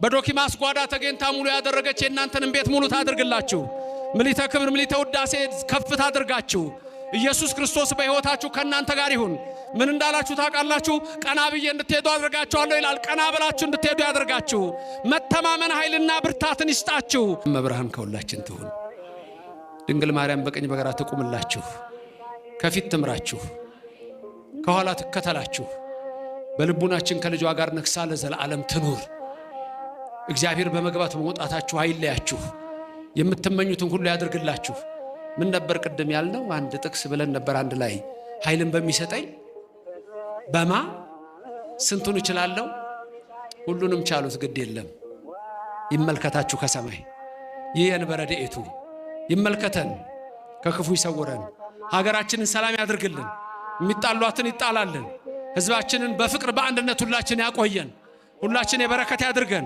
በዶኪማስ ጓዳ ተገኝታ ሙሉ ያደረገች የእናንተንም ቤት ሙሉ ታድርግላችሁ። ምሊተ ክብር ምሊተ ውዳሴ ከፍ ታድርጋችሁ። ኢየሱስ ክርስቶስ በሕይወታችሁ ከእናንተ ጋር ይሁን። ምን እንዳላችሁ ታውቃላችሁ? ቀና ብዬ እንድትሄዱ አድርጋችኋለሁ ይላል። ቀና ብላችሁ እንድትሄዱ ያድርጋችሁ። መተማመን ኃይልና ብርታትን ይስጣችሁ። መብርሃን ከሁላችን ትሁን። ድንግል ማርያም በቀኝ በግራ ትቁምላችሁ፣ ከፊት ትምራችሁ፣ ከኋላ ትከተላችሁ። በልቡናችን ከልጇ ጋር ነግሳ ለዘላለም ትኑር። እግዚአብሔር በመግባት በመውጣታችሁ አይለያችሁ። የምትመኙትን ሁሉ ያድርግላችሁ። ምን ነበር ቅድም ያልነው? አንድ ጥቅስ ብለን ነበር አንድ ላይ ኃይልን በሚሰጠኝ በማ ስንቱን እችላለሁ? ሁሉንም ቻሉት ግድ የለም። ይመልከታችሁ ከሰማይ ይህ የንበረድኤቱ ይመልከተን፣ ከክፉ ይሰውረን፣ ሀገራችንን ሰላም ያድርግልን፣ የሚጣሏትን ይጣላልን፣ ሕዝባችንን በፍቅር በአንድነት ሁላችን ያቆየን፣ ሁላችን የበረከት ያድርገን።